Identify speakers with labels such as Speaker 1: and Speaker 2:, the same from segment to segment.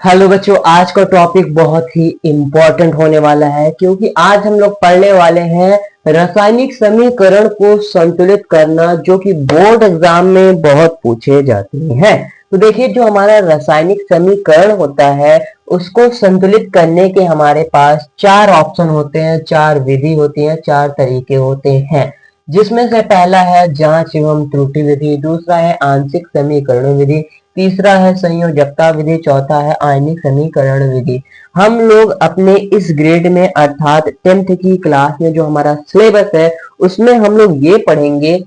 Speaker 1: Hello बच्चों, आज का टॉपिक बहुत ही इम्पोर्टेंट होने वाला है क्योंकि आज हम लोग पढ़ने वाले हैं रासायनिक समीकरण को संतुलित करना, जो कि बोर्ड एग्जाम में बहुत पूछे जाते हैं। तो देखिए, जो हमारा रासायनिक समीकरण होता है उसको संतुलित करने के हमारे पास चार ऑप्शन होते हैं, चार विधि होती है, चार तरीके होते हैं। जिसमें से पहला है जांच एवं त्रुटि विधि, दूसरा है आंशिक समीकरण विधि, तीसरा है संयोजकता विधि, चौथा है आयनिक समीकरण विधि। हम लोग अपने इस ग्रेड में अर्थात 10th की क्लास में जो हमारा सिलेबस है उसमें हम लोग ये पढ़ेंगे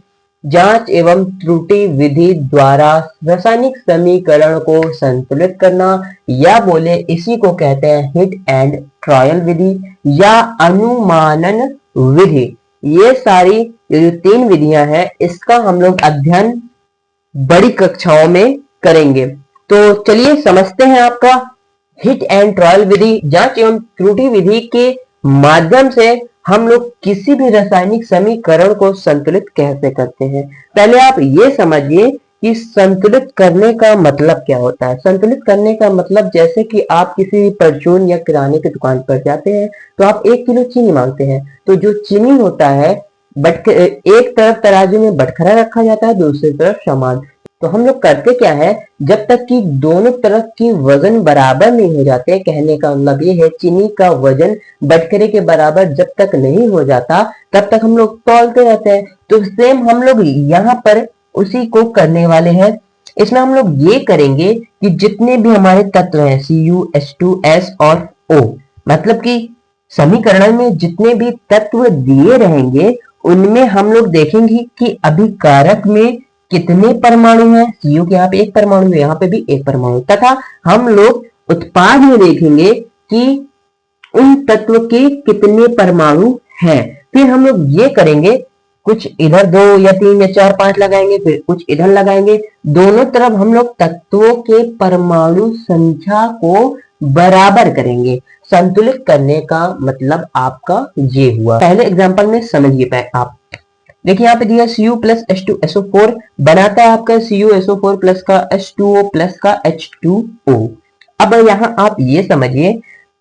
Speaker 1: जांच एवं त्रुटि विधि द्वारा रासायनिक समीकरण को संतुलित करना, या बोले इसी को कहते हैं हिट एंड ट्रायल विधि या अनुमानन विधि। ये सारी ये जो तीन विधियां हैं इसका हम लोग अध्ययन बड़ी कक्षाओं में करेंगे। तो चलिए समझते हैं आपका हिट एंड ट्रायल विधि। जांच एवं त्रुटि विधि के माध्यम से हम लोग किसी भी रासायनिक समीकरण को संतुलित कैसे करते हैं। पहले आप ये समझिए कि संतुलित करने का मतलब क्या होता है। संतुलित करने का मतलब, जैसे कि आप किसी परचून या किराने की दुकान पर जाते हैं तो आप 1 किलो चीनी मांगते हैं, तो जो चीनी होता है एक तरफ तराजू में बटखरा रखा जाता है, दूसरी तरफ सामान। तो हम लोग करते क्या है, जब तक कि दोनों तरफ की वजन बराबर नहीं हो जाते, कहने का मतलब ये है चीनी का वजन बटखरे के बराबर जब तक नहीं हो जाता तब तक हम लोग तौलते रहते हैं। तो सेम हम लोग यहाँ पर उसी को करने वाले हैं। इसमें हम लोग ये करेंगे कि जितने भी हमारे तत्व हैं Cu, H2S और O, मतलब कि समीकरण में जितने भी तत्व दिए रहेंगे उनमें हम लोग देखेंगे कि अभिकारक में कितने परमाणु हैं। Cu के यहाँ पे एक परमाणु है, यहाँ पे भी एक परमाणु, तथा हम लोग उत्पाद में देखेंगे कि उन तत्व के कितने परमाणु हैं। फिर हम लोग ये करेंगे, कुछ इधर 2 या 3 या 4 5 लगाएंगे, फिर कुछ इधर लगाएंगे। दोनों तरफ हम लोग तत्वों के परमाणु संख्या को बराबर करेंगे। संतुलित करने का मतलब आपका ये हुआ। पहले एग्जांपल में समझिए आप। देखिए यहाँ पे दिया Cu प्लस H2SO4 बनाता है आपका CuSO4 प्लस का H2O प्लस का H2O। अब यहाँ आप ये समझिए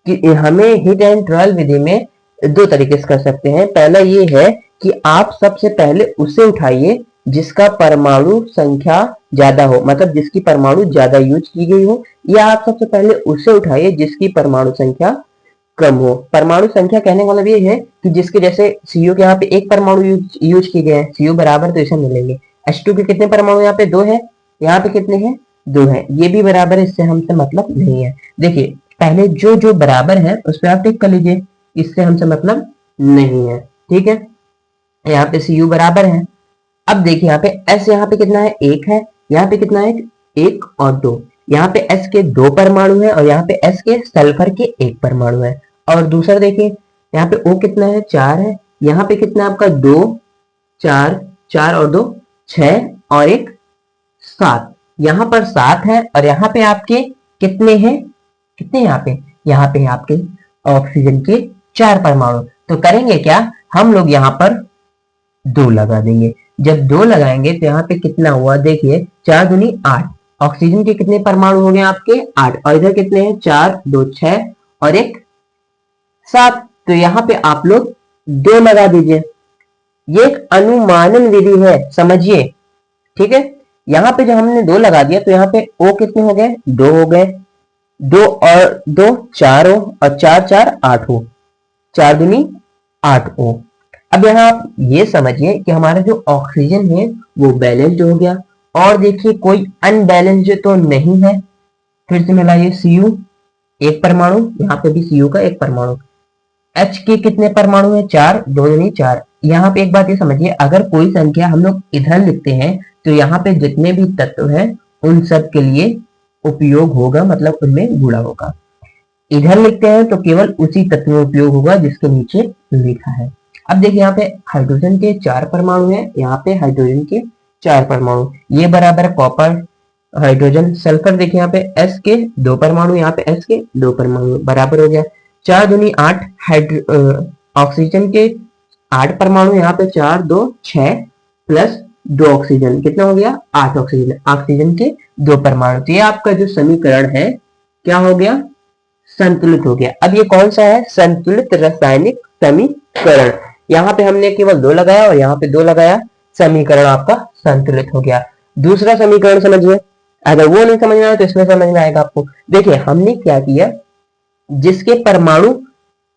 Speaker 1: कि हमें हिट एंड ट्रायल विधि में दो तरीके से कर सकते हैं। पहला ये है कि आप सबसे पहले उसे उठाइए जिसका परमाणु संख्या ज्यादा हो, मतलब जिसकी परमाणु ज्यादा यूज की गई हो, या आप सबसे पहले उसे उठाइए जिसकी परमाणु संख्या कम हो। परमाणु संख्या कहने का मतलब ये है कि जिसके, जैसे Cu के यहाँ पे एक परमाणु यूज किए गए हैं, Cu बराबर तो इसे मिलेंगे। H2 के कितने परमाणु यहाँ पे 2 है, यहाँ पे कितने हैं 2 है, ये भी बराबर है, इससे हमसे मतलब नहीं है। देखिए पहले जो जो बराबर है उस पर आप टिक कर लीजिए, इससे हमसे मतलब नहीं है, ठीक है। यहाँ पे Cu बराबर है। अब देखिए यहाँ पे S यहाँ पे कितना है, 1 है, यहाँ पे कितना है 1 और 2, यहाँ पे S के 2 परमाणु है और यहाँ पे S के सल्फर के 1 परमाणु है। और दूसरा देखिए यहाँ पे O कितना है 4 है, यहाँ पे कितना है आपका 2 4 4 और 2 6 और 1 7, यहाँ पर 7 है और यहाँ पे आपके कितने हैं, कितने यहाँ पे आपके ऑक्सीजन के 4 परमाणु। तो करेंगे क्या, हम लोग यहाँ पर 2 लगा देंगे। जब 2 लगाएंगे तो यहाँ पे कितना हुआ, देखिए 4 दूनी 8, ऑक्सीजन के कितने परमाणु हो गए आपके 8, और इधर कितने हैं 4 2 6 और 1 7। तो यहाँ पे आप लोग 2 लगा दीजिए। ये एक अनुमानन विधि है, समझिए, ठीक है। यहाँ पे जब हमने 2 लगा दिया तो यहाँ पे O कितने हो गए, 2 हो गए, 2 और 2 4 हो, और 4 4 8 हो, 4 दूनी 8 हो। अब यहाँ आप ये समझिए कि हमारा जो ऑक्सीजन है वो बैलेंस्ड हो गया, और देखिए कोई अनबैलेंस्ड तो नहीं है। फिर से मिलाइए, Cu एक परमाणु, यहाँ पे भी Cu का एक परमाणु। H के कितने परमाणु है 4, 2 दूनी 4। यहाँ पे एक बात ये समझिए, अगर कोई संख्या हम लोग इधर लिखते हैं तो यहाँ पे जितने भी तत्व हैं उन सब के लिए उपयोग होगा, मतलब उनमें गुणा होगा। इधर लिखते हैं तो केवल उसी तत्व में उपयोग होगा जिसके नीचे लिखा है। अब देखिए यहाँ पे हाइड्रोजन के 4 परमाणु है, यहाँ पे हाइड्रोजन के 4 परमाणु, ये बराबर है कॉपर हाइड्रोजन सल्फर। देखिए यहाँ पे S के 2 परमाणु, यहाँ पे S के 2 परमाणु, बराबर हो गया। 4 दूनी 8 ऑक्सीजन के 8 परमाणु, यहाँ पे 4 2 6 प्लस 2 ऑक्सीजन, कितना हो गया 8 ऑक्सीजन, ऑक्सीजन के 2 परमाणु। तो ये आपका जो समीकरण है क्या हो गया, संतुलित हो गया। अब ये कौन सा है, संतुलित रासायनिक समीकरण। यहाँ पे हमने केवल 2 लगाया और यहाँ पे 2 लगाया, समीकरण आपका संतुलित हो गया। दूसरा समीकरण समझिए, अगर वो नहीं समझ में आया तो इसमें समझ में आएगा आपको। देखिए हमने क्या किया, जिसके परमाणु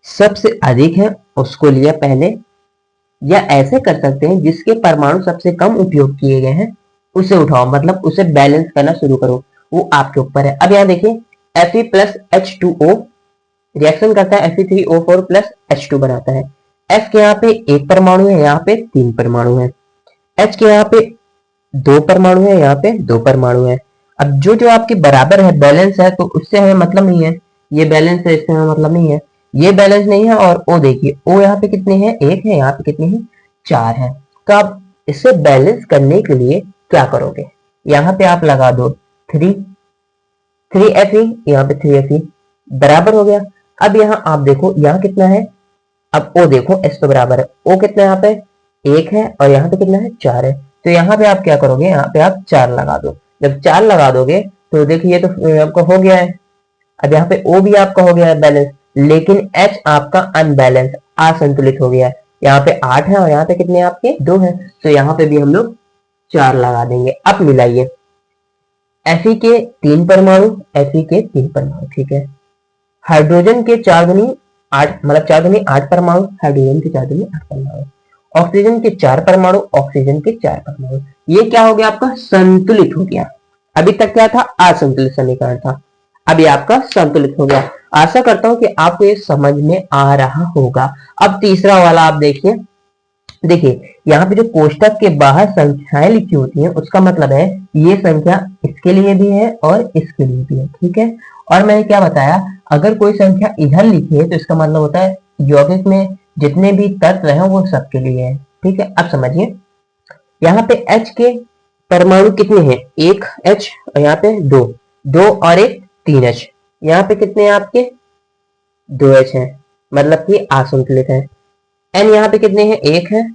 Speaker 1: सबसे अधिक है उसको लिया पहले, या ऐसे कर सकते हैं जिसके परमाणु सबसे कम उपयोग किए गए हैं उसे उठाओ, मतलब उसे बैलेंस करना शुरू करो, वो आपके ऊपर है। अब यहाँ देखिए Fe प्लस H2O रिएक्शन करता है Fe3O4 प्लस H2 बनाता है। F के यहाँ पे 1 परमाणु है, यहाँ पे 3 परमाणु है। H के यहाँ पे 2 परमाणु है, यहाँ पे 2 परमाणु है। अब जो जो आपके बराबर है, बैलेंस है, तो उससे हमें मतलब नहीं है। ये बैलेंस है, इससे हमें मतलब नहीं है। ये बैलेंस नहीं है। और O देखिए, O यहाँ पे कितने हैं, 1 है, यहाँ पे कितने हैं, 4 है। तो आप इसे बैलेंस करने के लिए क्या करोगे, यहाँ पे आप लगा दो 3 Fe, यहाँ पे 3 Fe बराबर हो गया। अब यहाँ आप देखो, यहाँ कितना है, अब O देखो, S तो बराबर है, O कितना है यहाँ पे, 1 है, और यहाँ पे कितना है, 4 है। तो यहाँ पे आप क्या करोगे, यहाँ पे आप 4 लगा दो। जब 4 लगा दोगे तो देखिए तो आपका हो गया है। अब यहाँ पे O भी आपका हो गया है बैलेंस, लेकिन H आपका अनबैलेंस, असंतुलित हो गया है। यहाँ पे 8 है और यहाँ पे कितने आपके 2 है, तो यहाँ पे भी हम लोग 4 लगा देंगे। अब मिलाइए, Fe के 3 परमाणु, Fe के 3 परमाणु, ठीक है। हाइड्रोजन के 4 दूनी 8, मतलब 4 दूनी 8 परमाणु, हाइड्रोजन के 4 दूनी 8 परमाणु। ऑक्सीजन के 4 परमाणु, ऑक्सीजन के 4 परमाणु। ये क्या हो गया, आपका संतुलित हो गया। अभी तक क्या था, असंतुलित समीकरण था, अभी आपका संतुलित हो गया। आशा करता हूं कि आपको ये समझ में आ रहा होगा। अब तीसरा वाला आप देखिए, यहाँ पे जो कोष्टक के बाहर संख्याएं लिखी होती हैं, उसका मतलब है ये संख्या इसके लिए भी है और इसके लिए भी है, ठीक है। और मैंने क्या बताया, अगर कोई संख्या इधर लिखी है तो इसका मतलब होता है यौगिक में जितने भी तत्व हैं वो सबके लिए है, ठीक है। अब समझिए, यहाँ पे H के परमाणु कितने हैं, 1 H, और यहाँ पे 2 और 1 3 H। यहाँ पे कितने हैं आपके, 2 H है, मतलब कि असंतुलित है। N यहाँ पे कितने हैं, 1 है,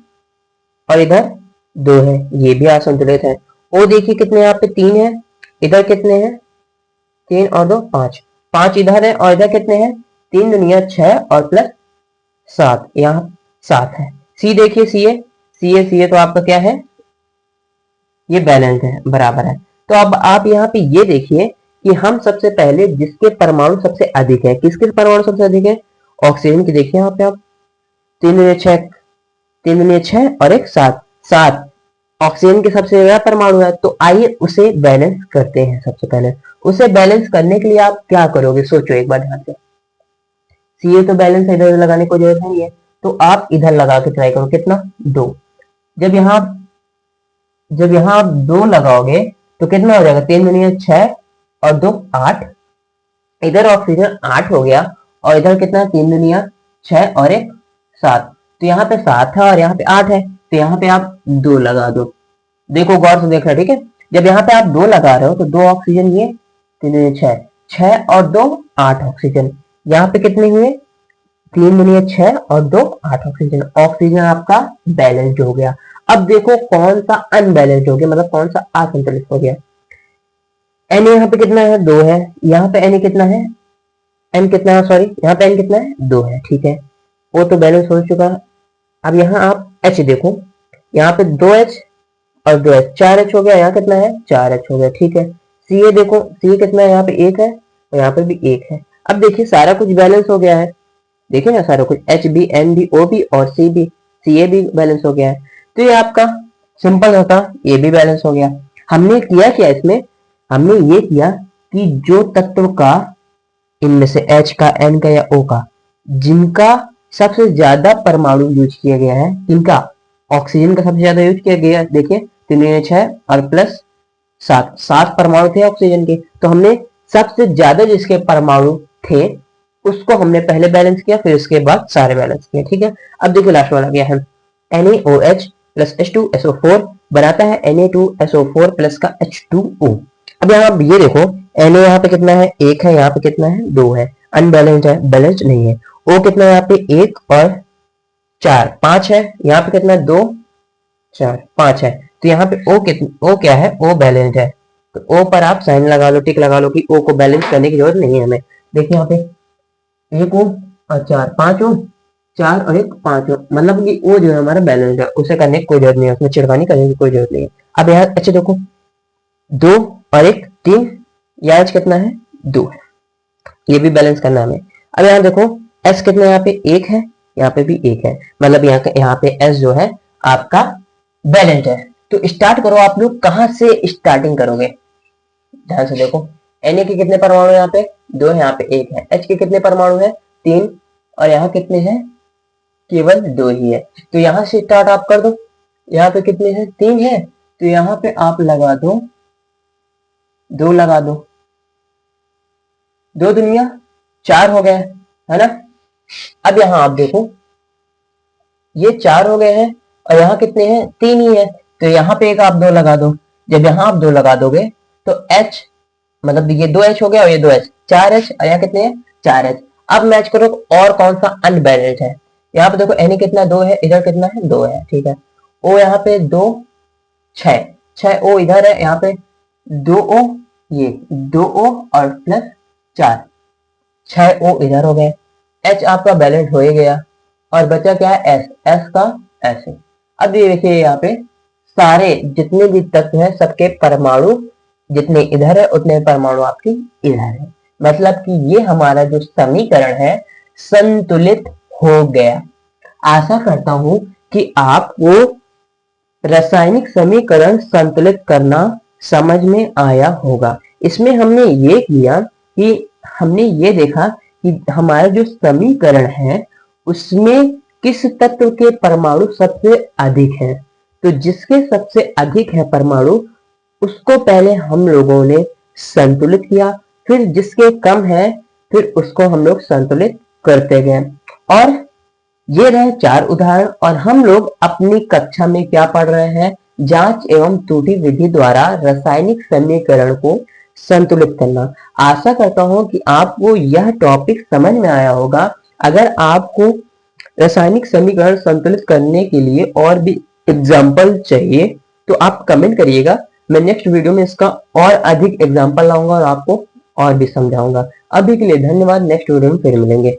Speaker 1: और इधर 2 है, ये भी असंतुलित है। O देखिए कितने यहाँ पे 3 है, इधर कितने हैं, 3 और 2 5, 5 इधर है, और इधर कितने हैं, 3 दुनिया 6 और प्लस 7, यहाँ 7 है। C देखिए, सी ए तो आपका क्या है, ये बैलेंस है, बराबर है। तो अब आप यहाँ पे ये देखिए कि हम सबसे पहले जिसके परमाणु सबसे अधिक है, किसके परमाणु सबसे अधिक है, ऑक्सीजन की। देखिए यहाँ पे आप 3 दुनिया 6 और 1 7 ऑक्सीजन के सबसे ज्यादा परमाणु है। तो आइए उसे बैलेंस करते हैं। सबसे पहले उसे बैलेंस करने के लिए आप क्या करोगे, सोचो एक बार ध्यान से। सी तो बैलेंस है, इधर लगाने को जरूरत नहीं है, तो आप इधर लगा के ट्राई करो, कितना 2। जब यहाँ आप 2 लगाओगे तो कितना हो जाएगा, 3 दुनिया 6 और 2 8, इधर ऑक्सीजन 8 हो गया, और इधर कितना, 3 दुनिया 6 और 1 7। तो यहाँ पे 7 है और यहाँ पे 8 है, तो यहाँ पे आप 2 लगा दो। देखो गौर से देखना, ठीक है। जब यहाँ पे आप 2 लगा रहे हो तो 2 ऑक्सीजन, ये 3 दुनिया 6 और 2 8 ऑक्सीजन। यहाँ पे कितने हुए, 3 दुनिया 6 और 2 8 ऑक्सीजन। ऑक्सीजन आपका बैलेंस्ड हो गया। अब देखो कौन सा अनबैलेंस्ड हो गया, मतलब कौन सा असंतुलित हो गया। एन यहाँ पे कितना है, 2 है, यहाँ पे एन कितना है, एन कितना है, सॉरी यहाँ पे एन कितना है, 2 है, ठीक है। वो तो बैलेंस हो चुका है। अब यहाँ आप H देखो, यहाँ पे 2H और 2H, 4H हो गया, यहाँ कितना है, 4H हो गया, ठीक है। Ca देखो, Ca कितना है, यहाँ पे 1 है और यहाँ पे भी 1 है। अब देखिए सारा कुछ बैलेंस हो गया है, देखिए ना, सारा कुछ H भी, N भी, O भी और C भी, Ca भी बैलेंस हो गया है। तो ये आपका सिंपल होता, ये भी बैलेंस हो गया। हमने किया क्या इसमें, हमने ये किया कि जो तत्व का इनमें से H का, N का या O का, जिनका सबसे ज्यादा परमाणु यूज किया गया है, इनका ऑक्सीजन का सबसे ज्यादा यूज किया गया, देखिए 3 6 और प्लस 7 परमाणु थे ऑक्सीजन के। तो हमने सबसे ज्यादा जिसके परमाणु थे उसको हमने पहले बैलेंस किया, फिर उसके बाद सारे बैलेंस किए, ठीक है। अब देखिए लास्ट वाला क्या है, NaOH प्लस H2SO4 बनाता है Na2SO4 प्लस का H2O। अब यहाँ आप ये देखो, Na यहाँ पे कितना है, 1 है, यहाँ पे कितना है, 2 है, अनबैलेंस्ड है, बैलेंस्ड नहीं है। O कितना है यहाँ पे, 1 और 4 5 है, यहाँ पे कितना है, 2 4 5 है। तो यहाँ पे O क्या है, O बैलेंस्ड है, तो ओ पर आप साइन लगा लो, टिक लगा लो कि ओ को बैलेंस करने की जरूरत नहीं है हमें। देखिए यहाँ पे एक ओ और चार, पांच ओ, चार और एक पांच ओ, मतलब कि ओ जो है हमारा बैलेंस है, उसे करने की कोई जरूरत नहीं है, उसमें छिड़कानी करने की कोई जरूरत नहीं है। अब यहाँ अच्छा देखो, दो और एक तीन, यहाँ कितना है, दो है, ये भी बैलेंस करना है हमें। अब यहाँ देखो एस कितना है, यहाँ पे एक है, यहाँ पे भी एक है, मतलब यहाँ पे एस जो है आपका बैलेंस है। तो स्टार्ट करो आप लोग, कहां से स्टार्टिंग करोगे, ध्यान से देखो। Na के कितने परमाणु यहाँ पे, दो है, यहाँ पे एक है। H के कितने परमाणु है, तीन, और यहाँ कितने हैं, केवल दो ही है। तो यहाँ से स्टार्ट आप कर दो, यहाँ पे कितने हैं, तीन है, तो यहाँ पे आप लगा दो, दो लगा दो, दो दुनिया चार हो गए, है ना। अब यहाँ आप देखो, ये चार हो गए हैं और यहाँ कितने हैं, तीन ही है, तो यहाँ पे एक आप दो लगा दो। जब यहाँ आप दो लगा दोगे तो H, मतलब ये दो H हो गया और ये दो H, चार H, और यहाँ कितने हैं, चार H। अब मैच करो और कौन सा अनबैलेंस है। यहाँ पे देखो Na कितना, दो है, इधर कितना है, दो है, ठीक है। O यहाँ पे दो, छह, छह O इधर है, यहाँ पे दो O, ये दो O और प्लस चार, छह O इधर हो गए। H आपका बैलेंस हो ही गया और बचा क्या है, S, S का S है। अब ये देखिए यहाँ पे सारे जितने भी तत्व हैं सबके परमाणु जितने इधर है उतने परमाणु आपके इधर है, मतलब कि ये हमारा जो समीकरण है संतुलित हो गया। आशा करता हूं कि आपको रासायनिक समीकरण संतुलित करना समझ में आया होगा। इसमें हमने ये किया कि हमने ये देखा कि हमारा जो समीकरण है उसमें किस तत्व के परमाणु सबसे अधिक हैं। तो जिसके सबसे अधिक है परमाणु उसको पहले हम लोगों ने संतुलित किया, फिर जिसके कम है फिर उसको हम लोग संतुलित करते गए। और ये रहे चार उदाहरण, और हम लोग अपनी कक्षा में क्या पढ़ रहे हैं, जांच एवं त्रुटि विधि द्वारा रासायनिक समीकरण को संतुलित करना। आशा करता हूं कि आपको यह टॉपिक समझ में आया होगा। अगर आपको रासायनिक समीकरण संतुलित करने के लिए और भी एग्जाम्पल चाहिए तो आप कमेंट करिएगा, मैं नेक्स्ट वीडियो में इसका और अधिक एग्जाम्पल लाऊंगा और आपको और भी समझाऊंगा। अभी के लिए धन्यवाद, नेक्स्ट वीडियो में फिर मिलेंगे।